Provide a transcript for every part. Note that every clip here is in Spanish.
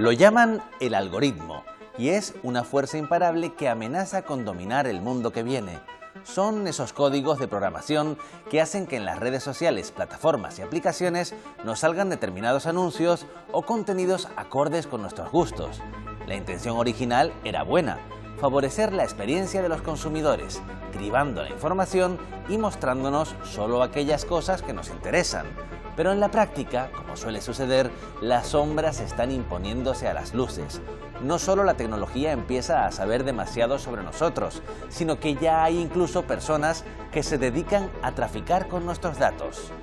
Lo llaman el algoritmo y es una fuerza imparable que amenaza con dominar el mundo que viene. Son esos códigos de programación que hacen que en las redes sociales, plataformas y aplicaciones nos salgan determinados anuncios o contenidos acordes con nuestros gustos. La intención original era buena: favorecer la experiencia de los consumidores, cribando la información y mostrándonos solo aquellas cosas que nos interesan. Pero en la práctica, como suele suceder, las sombras están imponiéndose a las luces. No solo la tecnología empieza a saber demasiado sobre nosotros, sino que ya hay incluso personas que se dedican a traficar con nuestros datos.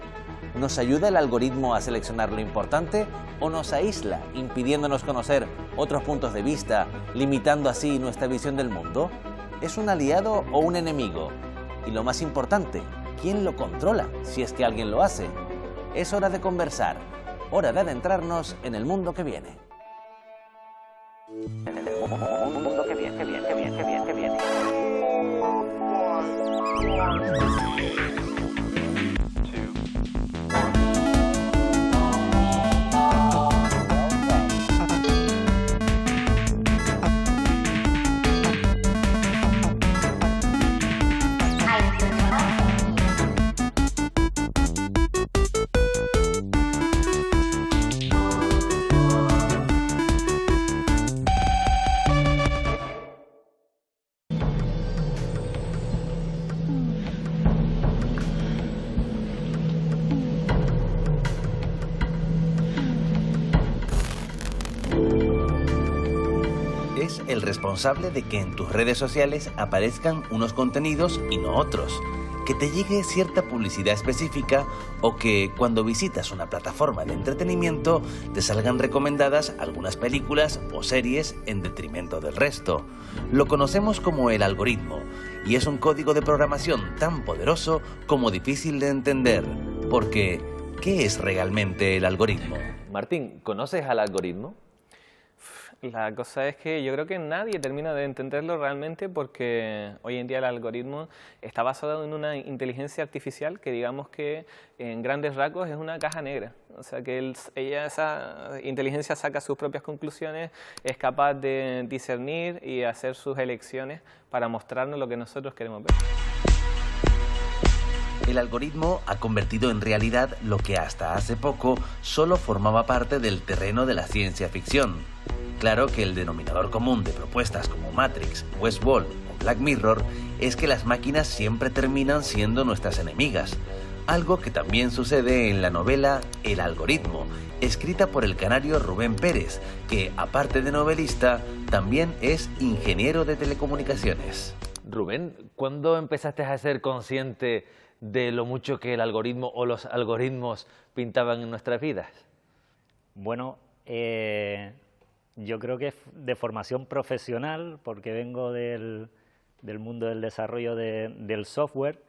¿Nos ayuda el algoritmo a seleccionar lo importante o nos aísla, impidiéndonos conocer otros puntos de vista, limitando así nuestra visión del mundo? ¿Es un aliado o un enemigo? Y lo más importante, ¿quién lo controla, si es que alguien lo hace? Es hora de conversar, hora de adentrarnos en el mundo que viene. Es el responsable de que en tus redes sociales aparezcan unos contenidos y no otros, que te llegue cierta publicidad específica o que cuando visitas una plataforma de entretenimiento te salgan recomendadas algunas películas o series en detrimento del resto. Lo conocemos como el algoritmo y es un código de programación tan poderoso como difícil de entender, porque ¿qué es realmente el algoritmo? Martín, ¿conoces al algoritmo? La cosa es que yo creo que nadie termina de entenderlo realmente, porque hoy en día el algoritmo está basado en una inteligencia artificial que, digamos que en grandes rasgos es una caja negra. O sea que esa inteligencia saca sus propias conclusiones, es capaz de discernir y hacer sus elecciones para mostrarnos lo que nosotros queremos ver. El algoritmo ha convertido en realidad lo que hasta hace poco solo formaba parte del terreno de la ciencia ficción. Claro que el denominador común de propuestas como Matrix, Westworld o Black Mirror es que las máquinas siempre terminan siendo nuestras enemigas. Algo que también sucede en la novela El algoritmo, escrita por el canario Rubén Pérez, que aparte de novelista, también es ingeniero de telecomunicaciones. Rubén, ¿cuándo empezaste a ser consciente de lo mucho que el algoritmo o los algoritmos pintaban en nuestras vidas? Bueno, yo creo que es de formación profesional, porque vengo del mundo del desarrollo del software,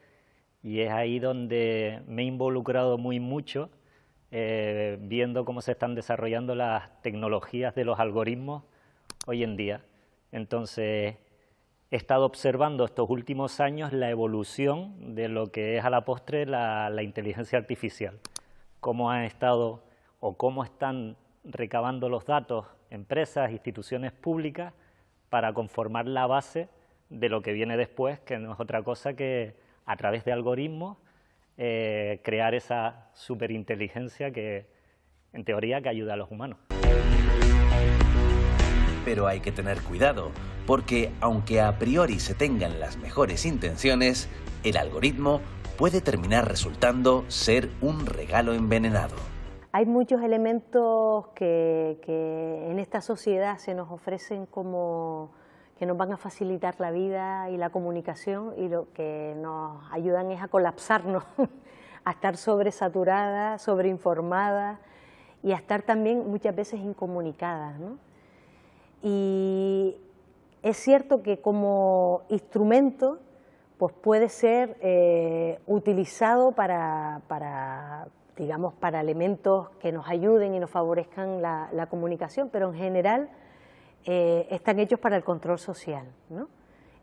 y es ahí donde me he involucrado muy mucho, viendo cómo se están desarrollando las tecnologías de los algoritmos hoy en día. Entonces, he estado observando estos últimos años la evolución de lo que es a la postre la inteligencia artificial, cómo han estado o cómo están recabando los datos empresas, instituciones públicas, para conformar la base de lo que viene después, que no es otra cosa que, a través de algoritmos, crear esa superinteligencia que, en teoría, que ayuda a los humanos. Pero hay que tener cuidado, porque aunque a priori se tengan las mejores intenciones, el algoritmo puede terminar resultando ser un regalo envenenado. Hay muchos elementos que en esta sociedad se nos ofrecen como que nos van a facilitar la vida y la comunicación, y lo que nos ayudan es a colapsarnos, a estar sobresaturadas, sobreinformadas y a estar también muchas veces incomunicadas, ¿no? Y es cierto que como instrumento pues puede ser utilizado para digamos, para elementos que nos ayuden y nos favorezcan la comunicación, pero en general están hechos para el control social, ¿no?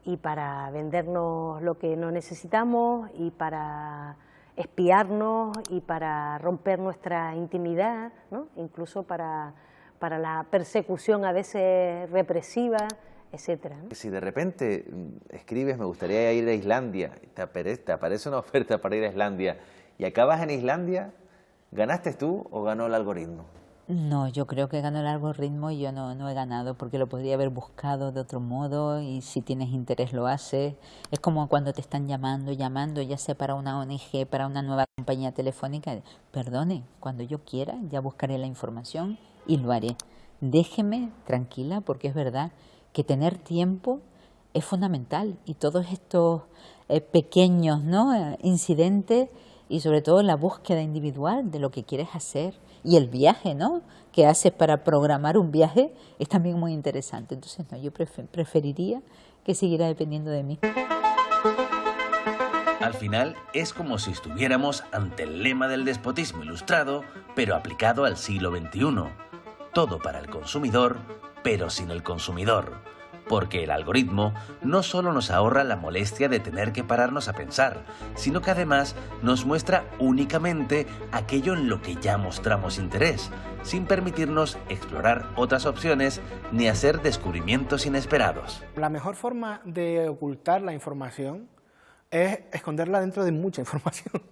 Y para vendernos lo que no necesitamos, y para espiarnos, y para romper nuestra intimidad, ¿no? Incluso para para la persecución a veces represiva, etcétera, ¿no? Si de repente escribes, me gustaría ir a Islandia, te aparece una oferta para ir a Islandia y acabas en Islandia, ¿ganaste tú o ganó el algoritmo? No, yo creo que ganó el algoritmo y yo no he ganado, porque lo podría haber buscado de otro modo y si tienes interés lo haces. Es como cuando te están llamando, ya sea para una ONG, para una nueva compañía telefónica. Perdone, cuando yo quiera ya buscaré la información y lo haré. Déjeme tranquila, porque es verdad que tener tiempo es fundamental y todos estos pequeños, ¿no?, incidentes y sobre todo la búsqueda individual de lo que quieres hacer y el viaje, ¿no?, que haces para programar un viaje es también muy interesante. Entonces, no, yo preferiría que siguiera dependiendo de mí. Al final es como si estuviéramos ante el lema del despotismo ilustrado, pero aplicado al siglo XXI. Todo para el consumidor, pero sin el consumidor. Porque el algoritmo no solo nos ahorra la molestia de tener que pararnos a pensar, sino que además nos muestra únicamente aquello en lo que ya mostramos interés, sin permitirnos explorar otras opciones ni hacer descubrimientos inesperados. La mejor forma de ocultar la información es esconderla dentro de mucha información.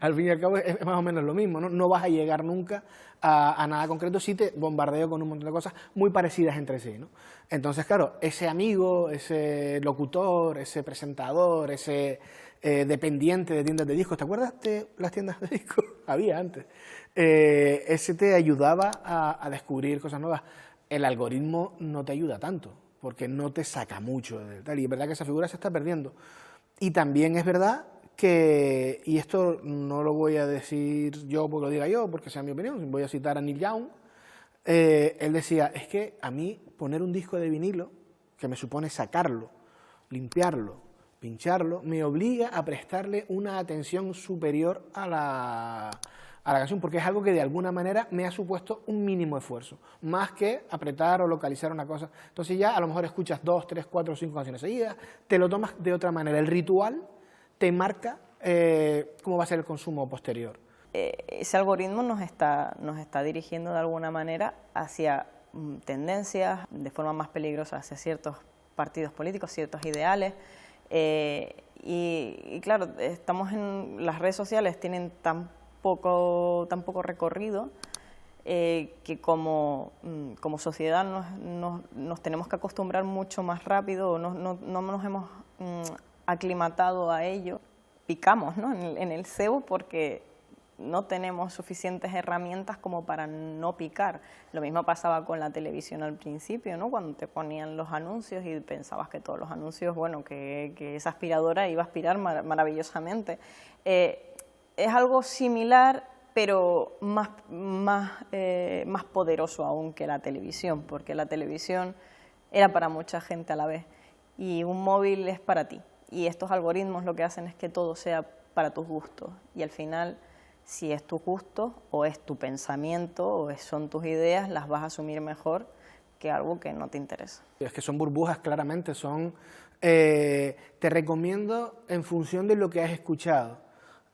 Al fin y al cabo es más o menos lo mismo, ¿no? No vas a llegar nunca a nada concreto si te bombardeo con un montón de cosas muy parecidas entre sí, ¿no? Entonces, claro, ese amigo, ese locutor, ese presentador, ese dependiente de tiendas de discos, ¿te acuerdas de las tiendas de discos? Había antes. Ese te ayudaba a descubrir cosas nuevas. El algoritmo no te ayuda tanto, porque no te saca mucho de tal, y es verdad que esa figura se está perdiendo. Y también es verdad que, y esto no lo voy a decir yo porque lo diga yo, porque sea mi opinión, voy a citar a Neil Young, él decía, es que a mí poner un disco de vinilo, que me supone sacarlo, limpiarlo, pincharlo, me obliga a prestarle una atención superior a la canción, porque es algo que de alguna manera me ha supuesto un mínimo esfuerzo, más que apretar o localizar una cosa. Entonces ya a lo mejor escuchas 2, 3, 4, 5 canciones seguidas, te lo tomas de otra manera, el ritual te marca cómo va a ser el consumo posterior. Ese algoritmo nos está dirigiendo de alguna manera hacia tendencias, de forma más peligrosa hacia ciertos partidos políticos, ciertos ideales, y claro, las redes sociales tienen tan poco recorrido que como sociedad nos tenemos que acostumbrar mucho más rápido, no nos hemos aclimatado a ello, picamos, ¿no?, en el cebo porque no tenemos suficientes herramientas como para no picar. Lo mismo pasaba con la televisión al principio, ¿no?, cuando te ponían los anuncios y pensabas que todos los anuncios, bueno, que esa aspiradora iba a aspirar maravillosamente. Es algo similar, pero más poderoso aún que la televisión, porque la televisión era para mucha gente a la vez y un móvil es para ti. Y estos algoritmos lo que hacen es que todo sea para tus gustos y al final, si es tu gusto o es tu pensamiento o son tus ideas, las vas a asumir mejor que algo que no te interesa. Es que son burbujas, claramente, te recomiendo en función de lo que has escuchado.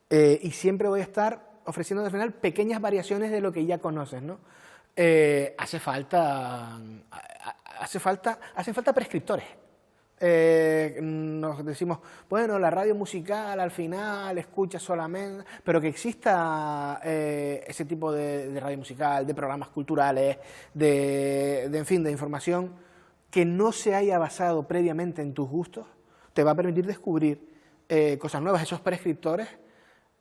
Y siempre voy a estar ofreciendo al final pequeñas variaciones de lo que ya conoces, ¿no? Hacen falta prescriptores. Nos decimos, bueno, la radio musical al final escucha solamente, pero que exista ese tipo de radio musical, de programas culturales, en fin, de información que no se haya basado previamente en tus gustos, te va a permitir descubrir cosas nuevas. Esos prescriptores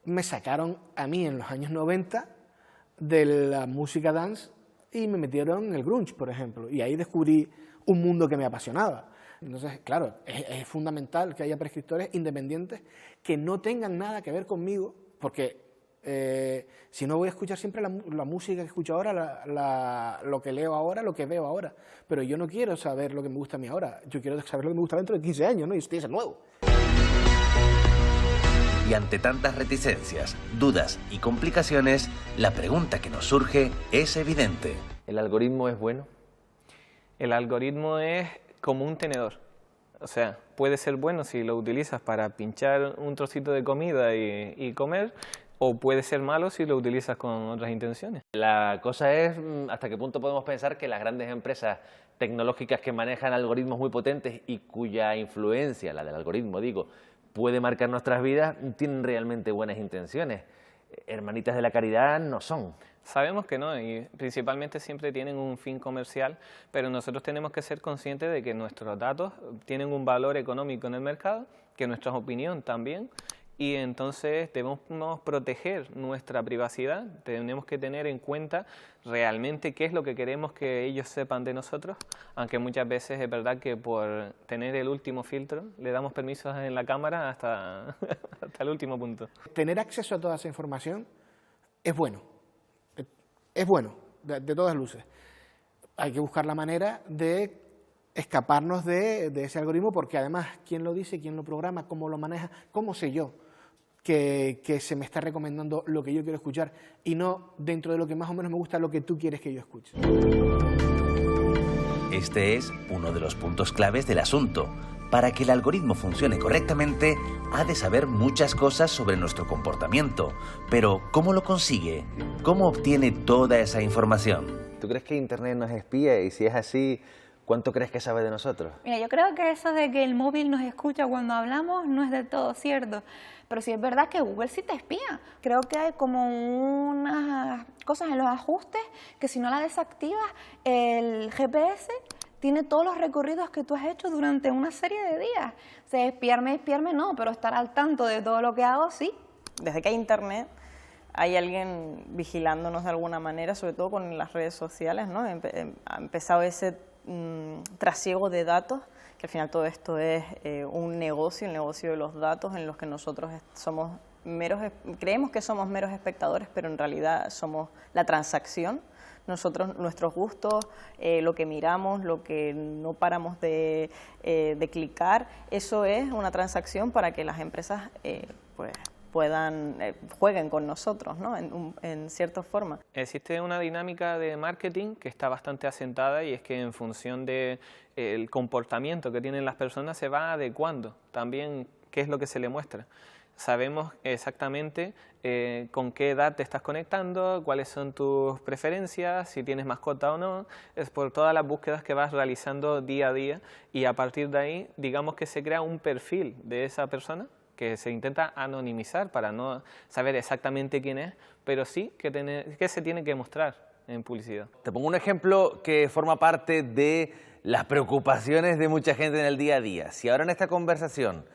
me sacaron a mí en los años 90 de la música dance y me metieron en el grunge, por ejemplo, y ahí descubrí un mundo que me apasionaba. Entonces, claro, es fundamental que haya prescriptores independientes que no tengan nada que ver conmigo, porque si no voy a escuchar siempre la música que escucho ahora, lo que leo ahora, lo que veo ahora. Pero yo no quiero saber lo que me gusta a mí ahora, yo quiero saber lo que me gusta dentro de 15 años, ¿no? Y esto es nuevo. Y ante tantas reticencias, dudas y complicaciones, la pregunta que nos surge es evidente. ¿El algoritmo es bueno? El algoritmo es como un tenedor. O sea, puede ser bueno si lo utilizas para pinchar un trocito de comida y comer, o puede ser malo si lo utilizas con otras intenciones. La cosa es hasta qué punto podemos pensar que las grandes empresas tecnológicas que manejan algoritmos muy potentes y cuya influencia, la del algoritmo digo, puede marcar nuestras vidas, tienen realmente buenas intenciones. Hermanitas de la caridad no son. Sabemos que no, y principalmente siempre tienen un fin comercial, pero nosotros tenemos que ser conscientes de que nuestros datos tienen un valor económico en el mercado, que nuestra opinión también, y entonces debemos proteger nuestra privacidad, tenemos que tener en cuenta realmente qué es lo que queremos que ellos sepan de nosotros, aunque muchas veces es verdad que por tener el último filtro le damos permisos en la cámara hasta el último punto. Tener acceso a toda esa información es bueno, de todas luces. Hay que buscar la manera de escaparnos de ese algoritmo, porque además, ¿quién lo dice, quién lo programa, cómo lo maneja, cómo sé yo que se me está recomendando lo que yo quiero escuchar y no dentro de lo que más o menos me gusta lo que tú quieres que yo escuche? Este es uno de los puntos claves del asunto. Para que el algoritmo funcione correctamente, ha de saber muchas cosas sobre nuestro comportamiento. Pero, ¿cómo lo consigue? ¿Cómo obtiene toda esa información? ¿Tú crees que Internet nos espía? Y si es así, ¿cuánto crees que sabe de nosotros? Mira, yo creo que eso de que el móvil nos escucha cuando hablamos no es del todo cierto, pero sí es verdad que Google sí te espía. Creo que hay como unas cosas en los ajustes que si no la desactivas, el GPS tiene todos los recorridos que tú has hecho durante una serie de días. O sea, espiarme no, pero estar al tanto de todo lo que hago, sí. Desde que hay Internet, hay alguien vigilándonos de alguna manera, sobre todo con las redes sociales, ¿no? Ha empezado ese trasiego de datos, que al final todo esto es un negocio, el negocio de los datos, en los que nosotros creemos que somos meros espectadores, pero en realidad somos la transacción. Nosotros, nuestros gustos, lo que miramos, lo que no paramos de clicar, eso es una transacción para que las empresas pues jueguen con nosotros, ¿no? En cierta forma. Existe una dinámica de marketing que está bastante asentada, y es que en función del comportamiento que tienen las personas se va adecuando también qué es lo que se le muestra. Sabemos exactamente con qué edad te estás conectando, cuáles son tus preferencias, si tienes mascota o no, es por todas las búsquedas que vas realizando día a día, y a partir de ahí digamos que se crea un perfil de esa persona que se intenta anonimizar para no saber exactamente quién es, pero sí que se tiene que mostrar en publicidad. Te pongo un ejemplo que forma parte de las preocupaciones de mucha gente en el día a día. Si ahora en esta conversación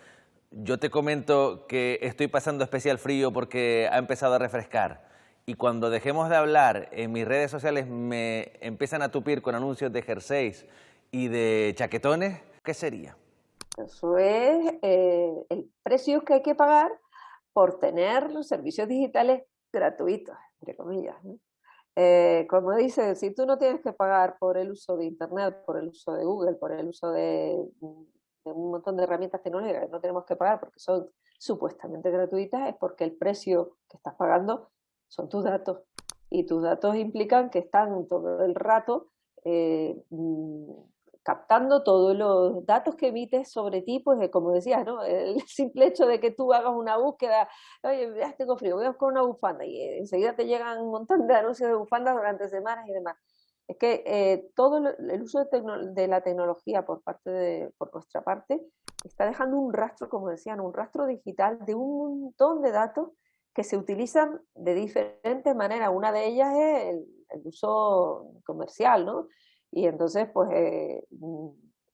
yo te comento que estoy pasando especial frío porque ha empezado a refrescar, y cuando dejemos de hablar en mis redes sociales me empiezan a tupir con anuncios de jerseys y de chaquetones, ¿qué sería? Eso es el precio que hay que pagar por tener los servicios digitales gratuitos, entre comillas, ¿no? Como dice, si tú no tienes que pagar por el uso de Internet, por el uso de Google, por el uso de un montón de herramientas tecnológicas que no tenemos que pagar porque son supuestamente gratuitas, es porque el precio que estás pagando son tus datos. Y tus datos implican que están todo el rato captando todos los datos que emites sobre ti, pues como decías, ¿no? El simple hecho de que tú hagas una búsqueda, oye, ya tengo frío, voy a buscar una bufanda, y enseguida te llegan un montón de anuncios de bufandas durante semanas y demás. Es que todo el uso de la tecnología por nuestra parte está dejando un rastro, como decían, un rastro digital de un montón de datos que se utilizan de diferentes maneras. Una de ellas es el uso comercial, ¿no? Y entonces, pues,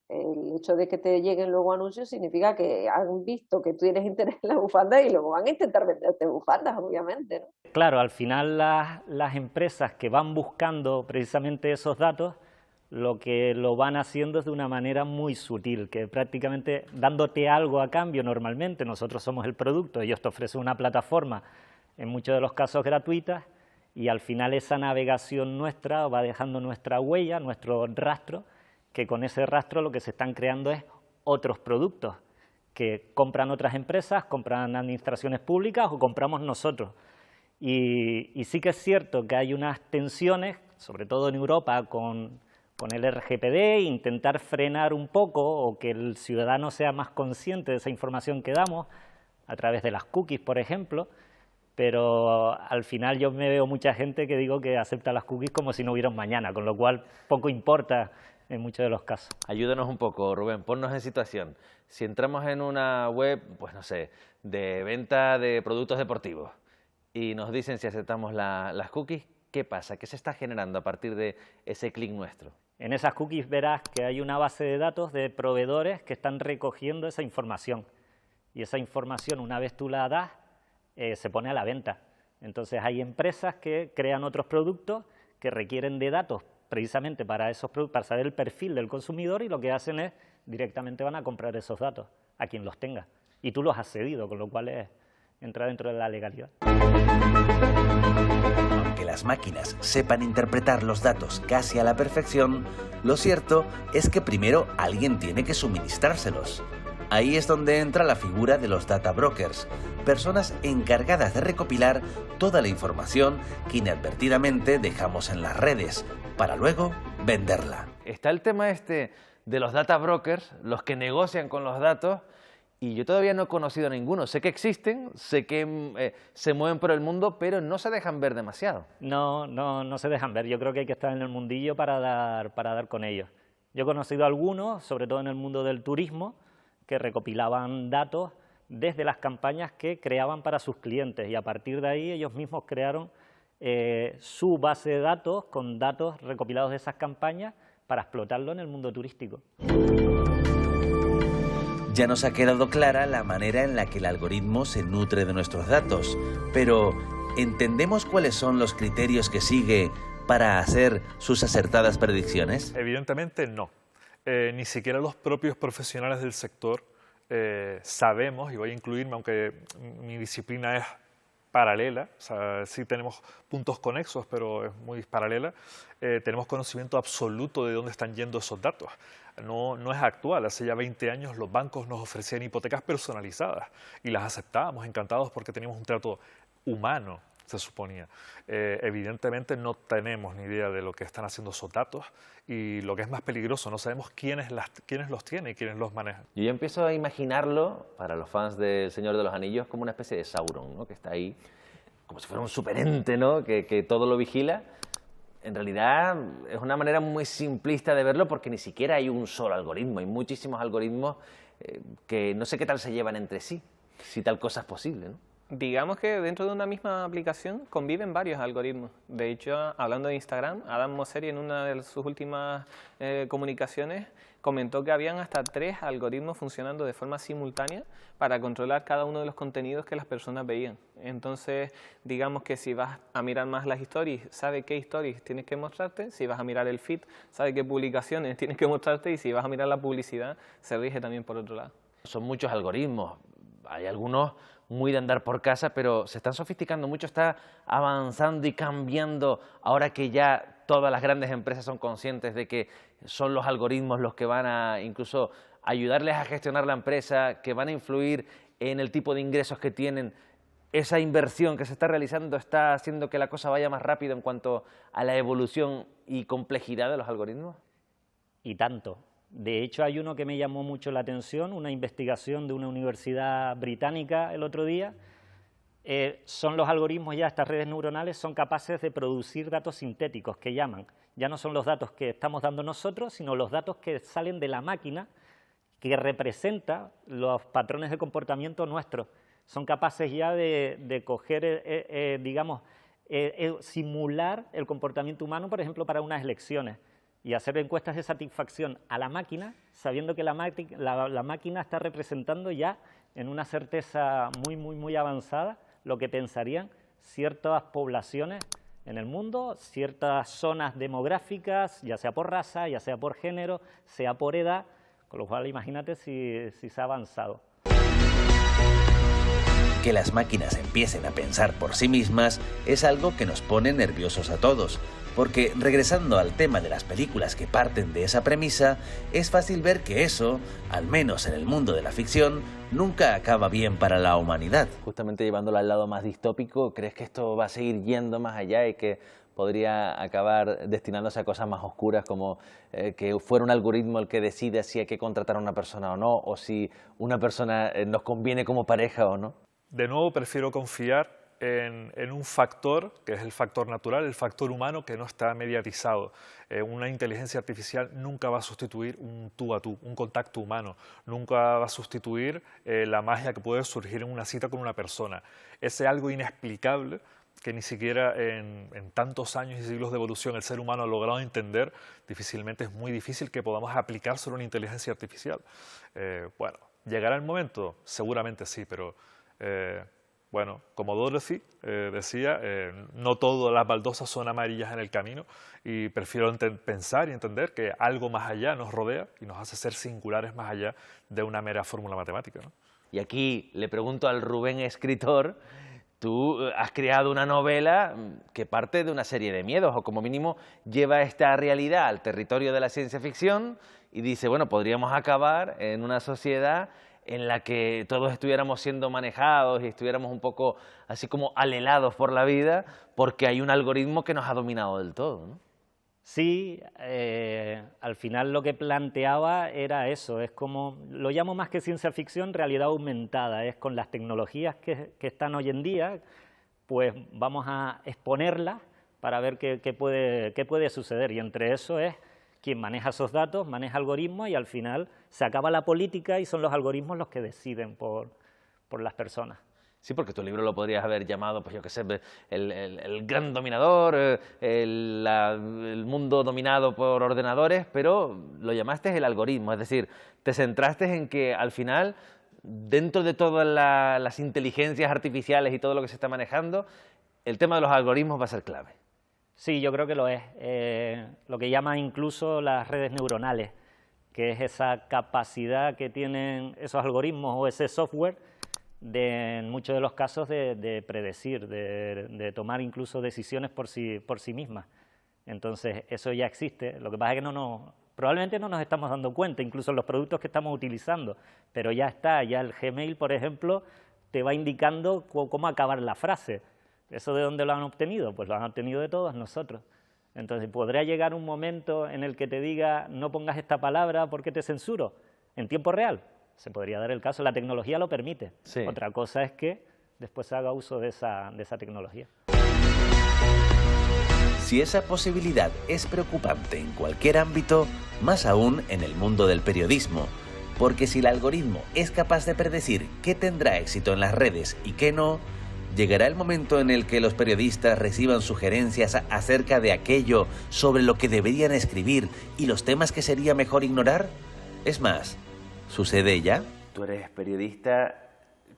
el hecho de que te lleguen luego anuncios significa que han visto que tú tienes interés en la bufanda y luego van a intentar venderte bufandas, obviamente, ¿no? Claro, al final las empresas que van buscando precisamente esos datos, lo que lo van haciendo es de una manera muy sutil, que prácticamente dándote algo a cambio normalmente, nosotros somos el producto, ellos te ofrecen una plataforma, en muchos de los casos gratuita, y al final esa navegación nuestra va dejando nuestra huella, nuestro rastro, que con ese rastro lo que se están creando es otros productos que compran otras empresas, compran administraciones públicas o compramos nosotros. Y sí que es cierto que hay unas tensiones, sobre todo en Europa, con el RGPD, intentar frenar un poco o que el ciudadano sea más consciente de esa información que damos, a través de las cookies, por ejemplo, pero al final yo me veo mucha gente que digo que acepta las cookies como si no hubiera un mañana, con lo cual poco importa en muchos de los casos. Ayúdanos un poco, Rubén, ponnos en situación. Si entramos en una web, pues no sé, de venta de productos deportivos y nos dicen si aceptamos las cookies, ¿qué pasa? ¿Qué se está generando a partir de ese clic nuestro? En esas cookies verás que hay una base de datos de proveedores que están recogiendo esa información. Y esa información, una vez tú la das, se pone a la venta. Entonces hay empresas que crean otros productos que requieren de datos precisamente para esos productos, para saber el perfil del consumidor, y lo que hacen es directamente van a comprar esos datos a quien los tenga. Y tú los has cedido, con lo cual entra dentro de la legalidad. Aunque las máquinas sepan interpretar los datos casi a la perfección, lo cierto es que primero alguien tiene que suministrárselos. Ahí es donde entra la figura de los data brokers, personas encargadas de recopilar toda la información que inadvertidamente dejamos en las redes, para luego venderla. Está el tema este de los data brokers, los que negocian con los datos, y yo todavía no he conocido a ninguno. Sé que existen, sé que se mueven por el mundo, pero no se dejan ver demasiado. No se dejan ver. Yo creo que hay que estar en el mundillo para dar con ellos. Yo he conocido a algunos, sobre todo en el mundo del turismo, que recopilaban datos desde las campañas que creaban para sus clientes, y a partir de ahí ellos mismos crearon su base de datos con datos recopilados de esas campañas para explotarlo en el mundo turístico. Ya nos ha quedado clara la manera en la que el algoritmo se nutre de nuestros datos, pero ¿entendemos cuáles son los criterios que sigue para hacer sus acertadas predicciones? Evidentemente no. Ni siquiera los propios profesionales del sector sabemos, y voy a incluirme aunque mi disciplina es paralela, o sea, sí tenemos puntos conexos, pero es muy paralela, tenemos conocimiento absoluto de dónde están yendo esos datos. No es actual. Hace ya 20 años los bancos nos ofrecían hipotecas personalizadas y las aceptábamos encantados porque teníamos un trato humano, se suponía. Evidentemente no tenemos ni idea de lo que están haciendo esos datos, y lo que es más peligroso, no sabemos quiénes los tienen y quiénes los manejan. Yo ya empiezo a imaginarlo, para los fans del Señor de los Anillos, como una especie de Sauron, ¿no? Que está ahí, como si fuera un superente, ¿no? que todo lo vigila. En realidad es una manera muy simplista de verlo, porque ni siquiera hay un solo algoritmo, hay muchísimos algoritmos que no sé qué tal se llevan entre sí, si tal cosa es posible, ¿no? Digamos que dentro de una misma aplicación conviven varios algoritmos. De hecho, hablando de Instagram, Adam Mosseri en una de sus últimas comunicaciones comentó que habían hasta 3 algoritmos funcionando de forma simultánea para controlar cada uno de los contenidos que las personas veían. Entonces, digamos que si vas a mirar más las stories, sabe qué stories tienes que mostrarte; si vas a mirar el feed, sabe qué publicaciones tienes que mostrarte; y si vas a mirar la publicidad, se rige también por otro lado. Son muchos algoritmos, hay algunos muy de andar por casa, pero se están sofisticando mucho, está avanzando y cambiando, ahora que ya todas las grandes empresas son conscientes de que son los algoritmos los que van a incluso ayudarles a gestionar la empresa, que van a influir en el tipo de ingresos que tienen. Esa inversión que se está realizando está haciendo que la cosa vaya más rápido en cuanto a la evolución y complejidad de los algoritmos. Y tanto. De hecho, hay uno que me llamó mucho la atención, una investigación de una universidad británica el otro día. Son los algoritmos ya, estas redes neuronales son capaces de producir datos sintéticos, que llaman. Ya no son los datos que estamos dando nosotros, sino los datos que salen de la máquina, que representa los patrones de comportamiento nuestros. Son capaces ya de coger, digamos, simular el comportamiento humano, por ejemplo, para unas elecciones, y hacer encuestas de satisfacción a la máquina, sabiendo que la máquina está representando ya en una certeza muy avanzada lo que pensarían ciertas poblaciones en el mundo, ciertas zonas demográficas, ya sea por raza, ya sea por género, sea por edad, con lo cual imagínate si se ha avanzado. Que las máquinas empiecen a pensar por sí mismas es algo que nos pone nerviosos a todos, porque regresando al tema de las películas que parten de esa premisa, es fácil ver que eso, al menos en el mundo de la ficción, nunca acaba bien para la humanidad. Justamente llevándolo al lado más distópico, ¿crees que esto va a seguir yendo más allá y que podría acabar destinándose a cosas más oscuras, como que fuera un algoritmo el que decide si hay que contratar a una persona o no, o si una persona nos conviene como pareja o no? De nuevo, prefiero confiar en un factor, que es el factor natural, el factor humano que no está mediatizado. Una inteligencia artificial nunca va a sustituir un tú a tú, un contacto humano, nunca va a sustituir la magia que puede surgir en una cita con una persona. Ese algo inexplicable que ni siquiera en tantos años y siglos de evolución el ser humano ha logrado entender, difícilmente es muy difícil que podamos aplicar sobre una inteligencia artificial. Bueno, ¿llegará el momento? Seguramente sí, pero bueno, como Dorothy decía, no todas las baldosas son amarillas en el camino y prefiero pensar y entender que algo más allá nos rodea y nos hace ser singulares más allá de una mera fórmula matemática, ¿no? Y aquí le pregunto al Rubén escritor, tú has creado una novela que parte de una serie de miedos o como mínimo lleva esta realidad al territorio de la ciencia ficción y dice, bueno, podríamos acabar en una sociedad en la que todos estuviéramos siendo manejados y estuviéramos un poco así como alelados por la vida porque hay un algoritmo que nos ha dominado del todo, ¿no? Sí, al final lo que planteaba era eso, es como, lo llamo más que ciencia ficción, realidad aumentada, es con las tecnologías que están hoy en día, pues vamos a exponerlas para ver qué puede suceder, y entre eso es quien maneja esos datos, maneja algoritmos y al final se acaba la política y son los algoritmos los que deciden por las personas. Sí, porque tu libro lo podrías haber llamado, pues yo qué sé, el gran dominador, el mundo dominado por ordenadores, pero lo llamaste el algoritmo, es decir, te centraste en que al final, dentro de todas las inteligencias artificiales y todo lo que se está manejando, el tema de los algoritmos va a ser clave. Sí, yo creo que lo es. Lo que llaman incluso las redes neuronales, que es esa capacidad que tienen esos algoritmos o ese software en muchos de los casos de predecir, de tomar incluso decisiones por sí mismas. Entonces, eso ya existe. Lo que pasa es que probablemente no nos estamos dando cuenta, incluso en los productos que estamos utilizando, pero ya está, ya el Gmail, por ejemplo, te va indicando cómo acabar la frase. ¿Eso de dónde lo han obtenido? Pues lo han obtenido de todos nosotros. Entonces, ¿podría llegar un momento en el que te diga no pongas esta palabra porque te censuro? ¿En tiempo real? Se podría dar el caso, la tecnología lo permite. Sí. Otra cosa es que después se haga uso de esa tecnología. Si esa posibilidad es preocupante en cualquier ámbito, más aún en el mundo del periodismo, porque si el algoritmo es capaz de predecir qué tendrá éxito en las redes y qué no, llegará el momento en el que los periodistas reciban sugerencias acerca de aquello sobre lo que deberían escribir y los temas que sería mejor ignorar. Es más, ¿sucede ya? Tú eres periodista,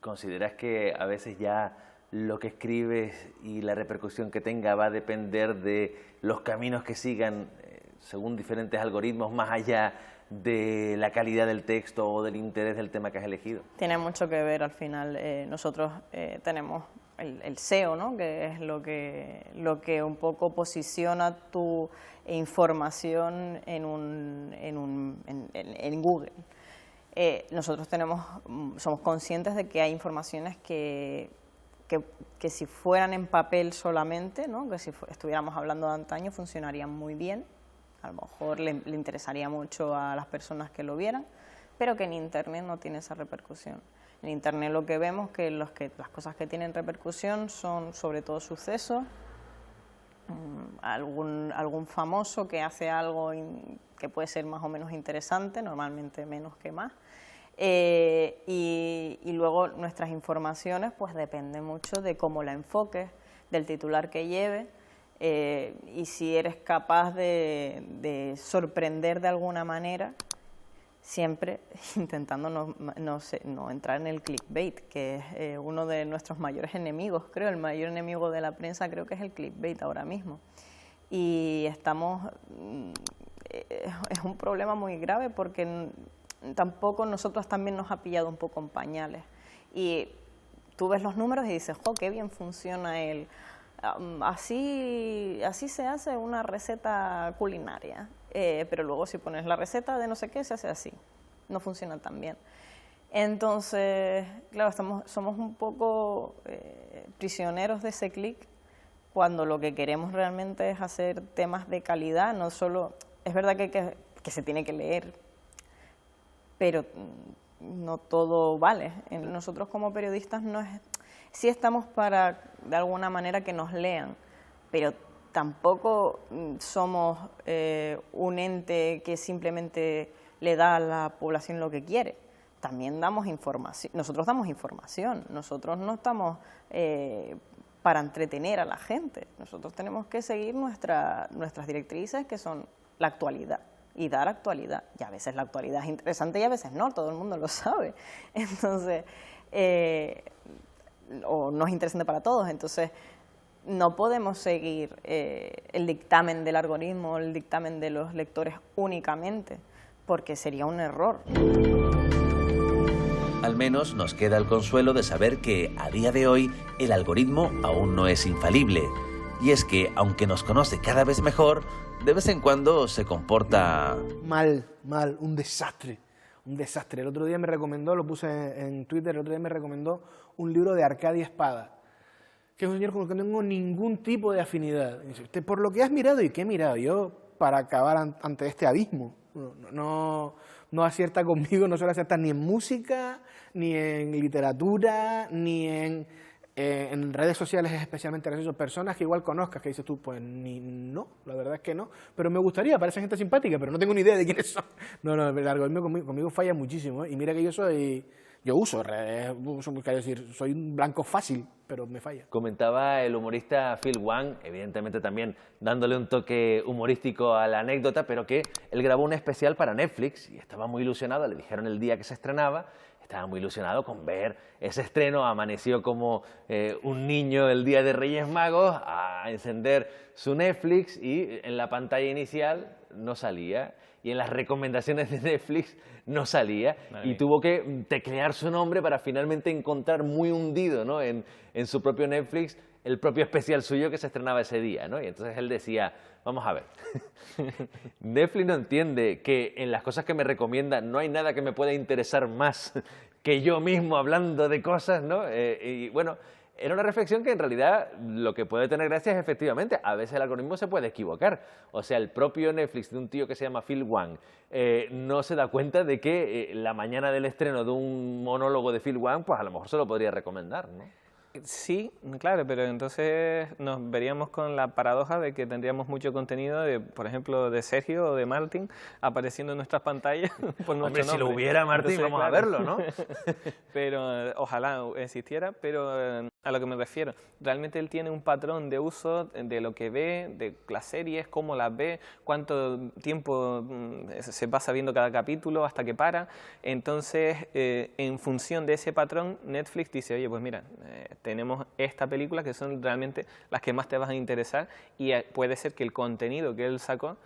¿consideras que a veces ya lo que escribes y la repercusión que tenga va a depender de los caminos que sigan según diferentes algoritmos más allá de la calidad del texto o del interés del tema que has elegido? Tiene mucho que ver al final. Nosotros tenemos el SEO, ¿no? Que es lo que un poco posiciona tu información en Google. Nosotros somos conscientes de que hay informaciones que si fueran en papel solamente, ¿no? Que si estuviéramos hablando de antaño, funcionarían muy bien. A lo mejor le interesaría mucho a las personas que lo vieran, pero que en Internet no tiene esa repercusión. En Internet lo que vemos que las cosas que tienen repercusión son sobre todo sucesos, algún famoso que hace algo que puede ser más o menos interesante, normalmente menos que más, y luego nuestras informaciones pues dependen mucho de cómo la enfoques, del titular que lleve, y si eres capaz de sorprender de alguna manera, siempre intentando no entrar en el clickbait, que es uno de nuestros mayores enemigos, creo, el mayor enemigo de la prensa creo que es el clickbait ahora mismo. Y es un problema muy grave porque tampoco nosotros también nos ha pillado un poco en pañales. Y tú ves los números y dices, ¡jo, qué bien funciona así se hace una receta culinaria! Pero luego si pones la receta de no sé qué, se hace así. No funciona tan bien. Entonces, claro, somos un poco prisioneros de ese clic cuando lo que queremos realmente es hacer temas de calidad, no solo... Es verdad que se tiene que leer, pero no todo vale. Nosotros como periodistas Sí estamos para, de alguna manera, que nos lean, pero tampoco somos un ente que simplemente le da a la población lo que quiere. También damos información, nosotros damos información, nosotros no estamos para entretener a la gente, nosotros tenemos que seguir nuestras directrices, que son la actualidad, y dar actualidad. Y a veces la actualidad es interesante y a veces no, todo el mundo lo sabe. Entonces, o no es interesante para todos, entonces no podemos seguir el dictamen del algoritmo, el dictamen de los lectores únicamente, porque sería un error. Al menos nos queda el consuelo de saber que, a día de hoy, el algoritmo aún no es infalible. Y es que, aunque nos conoce cada vez mejor, de vez en cuando se comporta... Mal, un desastre. El otro día me recomendó, lo puse en Twitter, el otro día me recomendó un libro de Arcadia Espada, que es un señor con el que no tengo ningún tipo de afinidad. Y dice, por lo que has mirado, ¿y qué he mirado yo para acabar ante este abismo? No acierta conmigo, no suele acertar ni en música, ni en literatura, ni en redes sociales, especialmente gracioso. Personas que igual conozcas, que dices tú, pues no, la verdad es que no. Pero me gustaría, parece gente simpática, pero no tengo ni idea de quiénes son. No, el algoritmo conmigo falla muchísimo, ¿eh? Y mira que yo uso redes, soy un blanco fácil, pero me falla. Comentaba el humorista Phil Wang, evidentemente también dándole un toque humorístico a la anécdota, pero que él grabó un especial para Netflix y estaba muy ilusionado, le dijeron el día que se estrenaba, estaba muy ilusionado con ver ese estreno, amaneció como un niño el día de Reyes Magos a encender su Netflix y en la pantalla inicial no salía. Y en las recomendaciones de Netflix no salía y tuvo que teclear su nombre para finalmente encontrar muy hundido, ¿no? en su propio Netflix el propio especial suyo que se estrenaba ese día, ¿no? Y entonces él decía, vamos a ver, Netflix no entiende que en las cosas que me recomiendan no hay nada que me pueda interesar más que yo mismo hablando de cosas, ¿no? Y bueno, era una reflexión que en realidad lo que puede tener gracia es efectivamente, a veces el algoritmo se puede equivocar. O sea, el propio Netflix de un tío que se llama Phil Wang no se da cuenta de que la mañana del estreno de un monólogo de Phil Wang, pues a lo mejor se lo podría recomendar, ¿no? Sí, claro, pero entonces nos veríamos con la paradoja de que tendríamos mucho contenido, de, por ejemplo, de Sergio o de Martín apareciendo en nuestras pantallas por nuestro Hombre, nombre. si lo hubiera, Martín, Entonces, vamos a verlo, ¿no? Pero ojalá existiera, pero a lo que me refiero, realmente él tiene un patrón de uso de lo que ve, de las series, cómo las ve, cuánto tiempo se pasa viendo cada capítulo hasta que para. Entonces, en función de ese patrón, Netflix dice, oye, pues mira, tenemos esta película que son realmente las que más te van a interesar y puede ser que el contenido que él sacó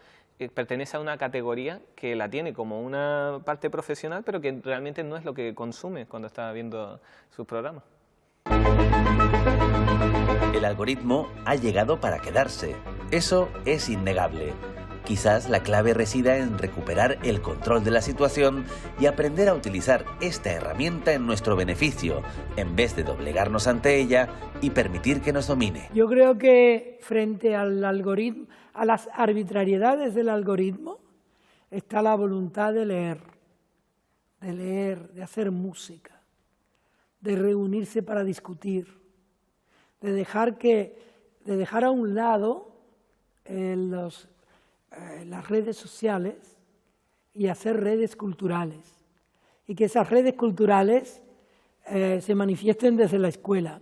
pertenece a una categoría que la tiene como una parte profesional, pero que realmente no es lo que consume cuando está viendo sus programas. El algoritmo ha llegado para quedarse. Eso es innegable. Quizás la clave resida en recuperar el control de la situación y aprender a utilizar esta herramienta en nuestro beneficio, en vez de doblegarnos ante ella y permitir que nos domine. Yo creo que frente al algoritmo, a las arbitrariedades del algoritmo, está la voluntad de leer, de hacer música, de reunirse para discutir, de dejar a un lado las redes sociales y hacer redes culturales, y que esas redes culturales se manifiesten desde la escuela.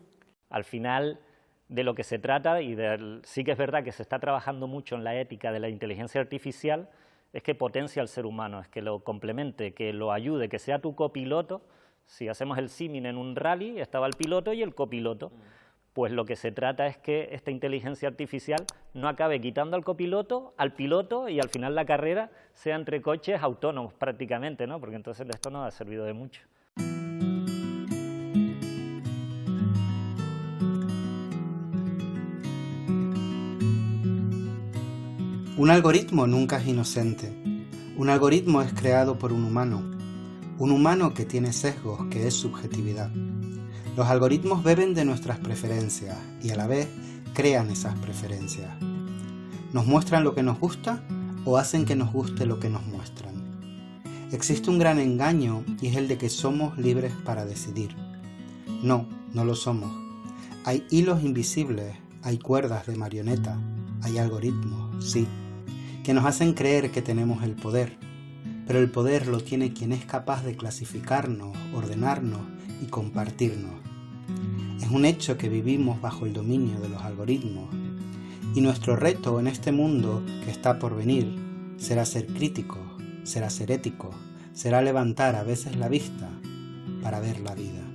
Al final, de lo que se trata, y sí que es verdad que se está trabajando mucho en la ética de la inteligencia artificial, es que potencie al ser humano, es que lo complemente, que lo ayude, que sea tu copiloto. Si hacemos el símil en un rally, estaba el piloto y el copiloto. Pues lo que se trata es que esta inteligencia artificial no acabe quitando al copiloto, al piloto, y al final la carrera sea entre coches autónomos prácticamente, ¿no? Porque entonces esto no ha servido de mucho. Un algoritmo nunca es inocente. Un algoritmo es creado por un humano que tiene sesgos, que es subjetividad. Los algoritmos beben de nuestras preferencias y a la vez crean esas preferencias. ¿Nos muestran lo que nos gusta o hacen que nos guste lo que nos muestran? Existe un gran engaño y es el de que somos libres para decidir. No lo somos. Hay hilos invisibles, hay cuerdas de marioneta, hay algoritmos, sí, que nos hacen creer que tenemos el poder, pero el poder lo tiene quien es capaz de clasificarnos, ordenarnos y compartirnos. Es un hecho que vivimos bajo el dominio de los algoritmos, y nuestro reto en este mundo que está por venir será ser críticos, será ser éticos, será levantar a veces la vista para ver la vida.